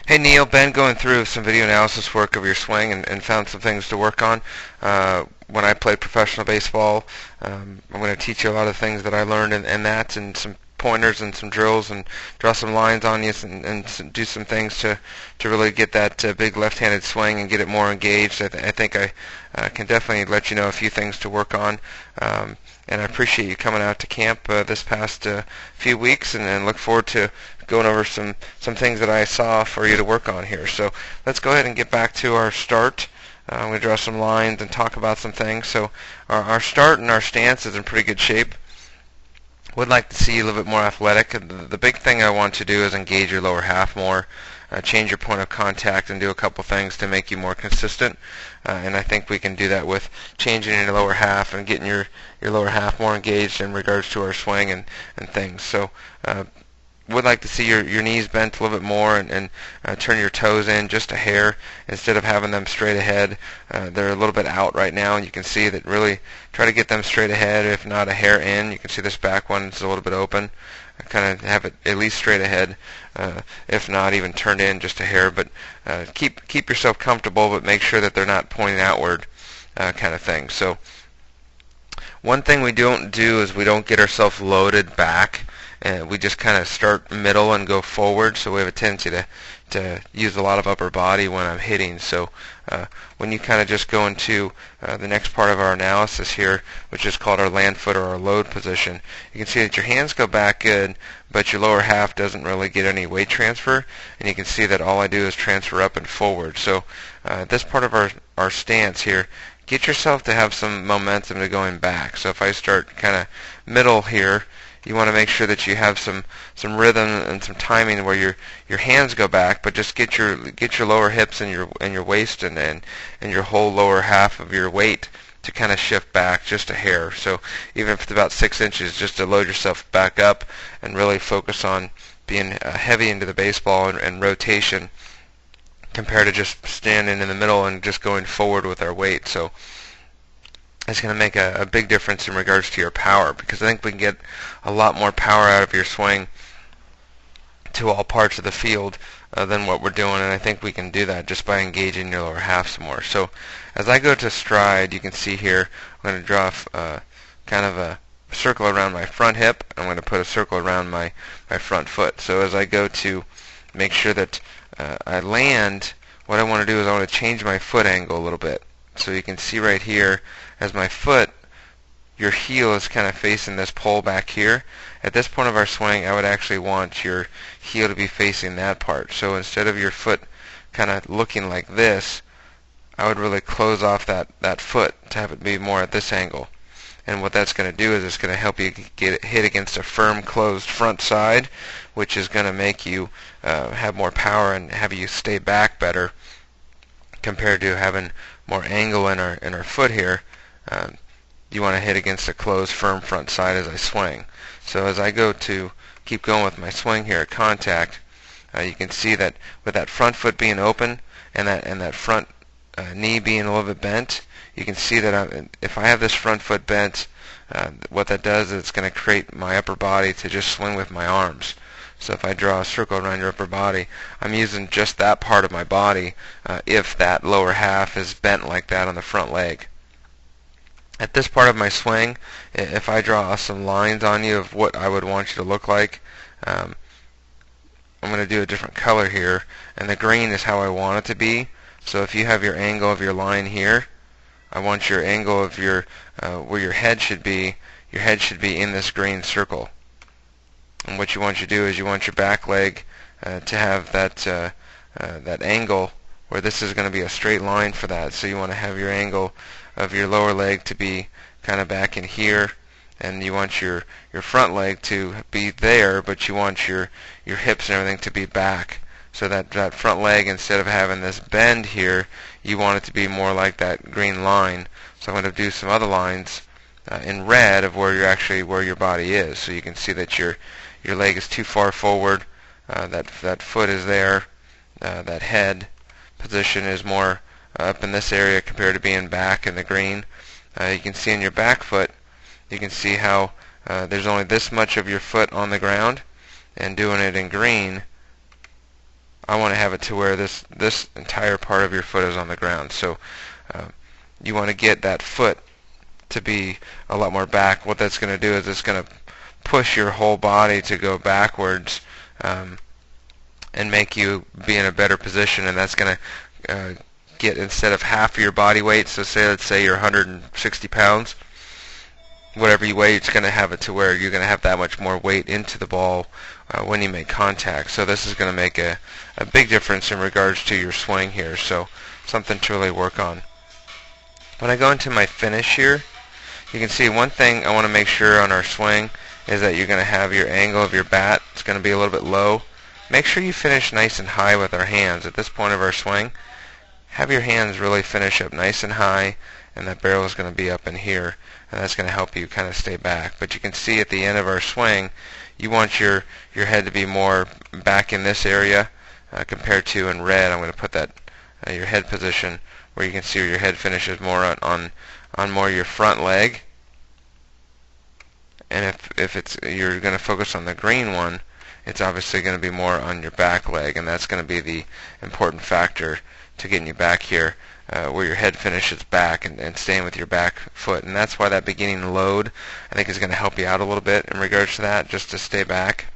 Hey Neil, Ben going through some video analysis work of your swing and found some things to work on. When I played professional baseball, I'm going to teach you a lot of things that I learned in that and some pointers and some drills and draw some lines on you and do some things to really get that big left-handed swing and get it more engaged. I think I can definitely let you know a few things to work on. And I appreciate you coming out to camp this past few weeks and look forward to going over some things that I saw for you to work on here. So let's go ahead and get back to our start. I'm going to draw some lines and talk about some things. So our start and our stance is in pretty good shape. Would like to see you a little bit more athletic. The big thing I want to do is engage your lower half more, change your point of contact, and do a couple things to make you more consistent. And I think we can do that with changing your lower half and getting your lower half more engaged in regards to our swing and things. So would like to see your knees bent a little bit more and turn your toes in just a hair instead of having them straight ahead. They're a little bit out right now, and you can see that really try to get them straight ahead, if not a hair in. You can see this back one is a little bit open. Kind of have it at least straight ahead, if not even turned in just a hair. But keep yourself comfortable, but make sure that they're not pointing outward, kind of thing. So one thing we don't do is we don't get ourselves loaded back. We just kind of start middle and go forward, so we have a tendency to use a lot of upper body when I'm hitting. So when you kind of just go into the next part of our analysis here, which is called our land foot or our load position, you can see that your hands go back good, but your lower half doesn't really get any weight transfer, and you can see that all I do is transfer up and forward. So this part of our stance here, get yourself to have some momentum to going back. So if I start kind of middle here, you want to make sure that you have some rhythm and some timing where your hands go back, but just get your lower hips and your waist and your whole lower half of your weight to kind of shift back just a hair. So even if it's about 6 inches, just to load yourself back up and really focus on being heavy into the baseball and rotation compared to just standing in the middle and just going forward with our weight. So it's going to make a big difference in regards to your power, because I think we can get a lot more power out of your swing to all parts of the field than what we're doing, and I think we can do that just by engaging your lower half some more. So as I go to stride, you can see here I'm going to draw kind of a circle around my front hip. I'm going to put a circle around my front foot. So as I go to make sure that I land, what I want to do is I want to change my foot angle a little bit. So you can see right here, as my foot, your heel is kind of facing this pole back here. At this point of our swing, I would actually want your heel to be facing that part. So instead of your foot kind of looking like this, I would really close off that foot to have it be more at this angle. And what that's going to do is it's going to help you get hit against a firm, closed front side, which is going to make you have more power and have you stay back better compared to having more angle in our foot here. You want to hit against a closed, firm front side as I swing. So as I go to keep going with my swing here at contact, you can see that with that front foot being open and that front knee being a little bit bent, you can see that if I have this front foot bent, what that does is it's going to create my upper body to just swing with my arms. So if I draw a circle around your upper body, I'm using just that part of my body if that lower half is bent like that on the front leg. At this part of my swing, if I draw some lines on you of what I would want you to look like, I'm going to do a different color here, and the green is how I want it to be. So if you have your angle of your line here, I want your angle of your where your head should be in this green circle. And what you want you to do is you want your back leg to have that angle where this is going to be a straight line for that. So you want to have your angle of your lower leg to be kind of back in here, and you want your front leg to be there, but you want your hips and everything to be back. So that front leg, instead of having this bend here, you want it to be more like that green line. So I'm going to do some other lines in red of where your body is. So you can see that your leg is too far forward, that foot is there, that head position is more up in this area compared to being back in the green. You can see in your back foot, you can see how there's only this much of your foot on the ground, and doing it in green, I want to have it to where this entire part of your foot is on the ground. So you want to get that foot to be a lot more back. What that's going to do is it's going to push your whole body to go backwards and make you be in a better position, and that's going to get, instead of half of your body weight, so let's say you're 160 pounds, whatever you weigh, it's going to have it to where you're going to have that much more weight into the ball when you make contact. So this is going to make a big difference in regards to your swing here, so something to really work on. When I go into my finish here, you can see one thing I want to make sure on our swing is that you're going to have your angle of your bat. It's going to be a little bit low. Make sure you finish nice and high with our hands. At this point of our swing, have your hands really finish up nice and high, and that barrel is going to be up in here, and that's going to help you kind of stay back. But you can see at the end of our swing, you want your head to be more back in this area compared to in red. I'm going to put that your head position where you can see where your head finishes more on more your front leg. And if you're going to focus on the green one, it's obviously going to be more on your back leg, and that's going to be the important factor to getting you back here, where your head finishes back and staying with your back foot. And that's why that beginning load, I think, is going to help you out a little bit in regards to that, just to stay back.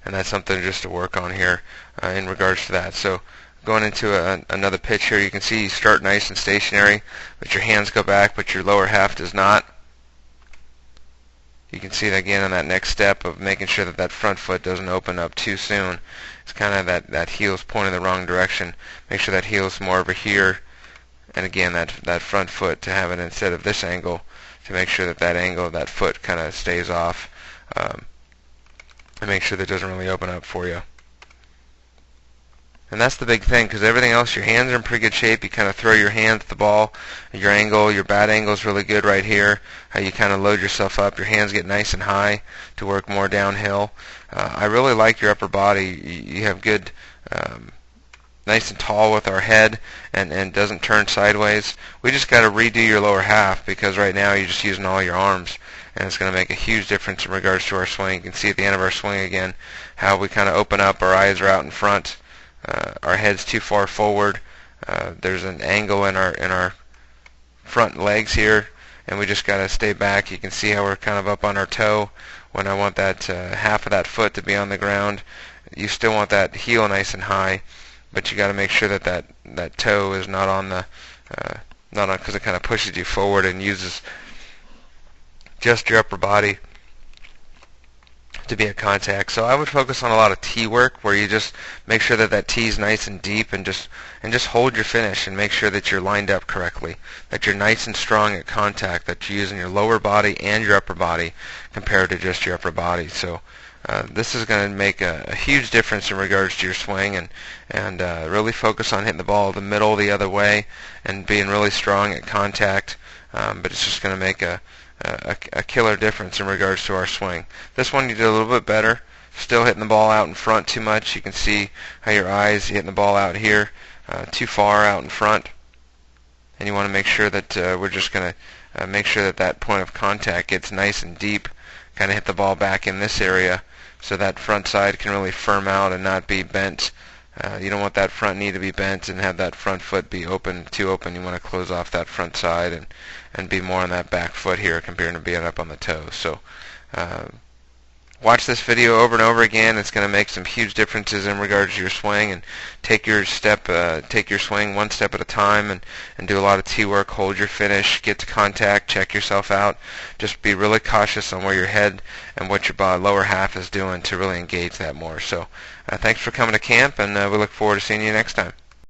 And that's something just to work on here in regards to that. So going into another pitch here, you can see you start nice and stationary, but your hands go back, but your lower half does not. You can see that again on that next step of making sure that that front foot doesn't open up too soon. It's kind of that heel's pointing the wrong direction. Make sure that heel's more over here, and again that front foot to have it instead of this angle, to make sure that angle of that foot kind of stays off, and make sure that it doesn't really open up for you. And that's the big thing, because everything else, your hands are in pretty good shape. You kind of throw your hands at the ball. Your angle, your bat angle is really good right here. How you kind of load yourself up. Your hands get nice and high to work more downhill. I really like your upper body. You have good, nice and tall with our head, and doesn't turn sideways. We just got to redo your lower half, because right now you're just using all your arms, and it's going to make a huge difference in regards to our swing. You can see at the end of our swing again how we kind of open up. Our eyes are out in front. Our head's too far forward. There's an angle in our front legs here, and we just got to stay back. You can see how we're kind of up on our toe when I want that half of that foot to be on the ground. You still want that heel nice and high, but you got to make sure that toe is not on the not on, because it kind of pushes you forward and uses just your upper body to be at contact. So I would focus on a lot of tee work, where you just make sure that tee's nice and deep, and just hold your finish and make sure that you're lined up correctly, that you're nice and strong at contact, that you're using your lower body and your upper body compared to just your upper body. So this is going to make a huge difference in regards to your swing, and really focus on hitting the ball the middle the other way and being really strong at contact. But it's just going to make a killer difference in regards to our swing. This one you did a little bit better, still hitting the ball out in front too much. You can see how your eyes hitting the ball out here too far out in front, and you want to make sure that we're just going to make sure that point of contact gets nice and deep, kind of hit the ball back in this area so that front side can really firm out and not be bent. You don't want that front knee to be bent and have that front foot be too open. You want to close off that front side and be more on that back foot here compared to being up on the toe. So watch this video over and over again. It's going to make some huge differences in regards to your swing, and take your swing one step at a time, and do a lot of tee work. Hold your finish, get to contact, check yourself out. Just be really cautious on where your head and what your lower half is doing to really engage that more. So thanks for coming to camp, and we look forward to seeing you next time.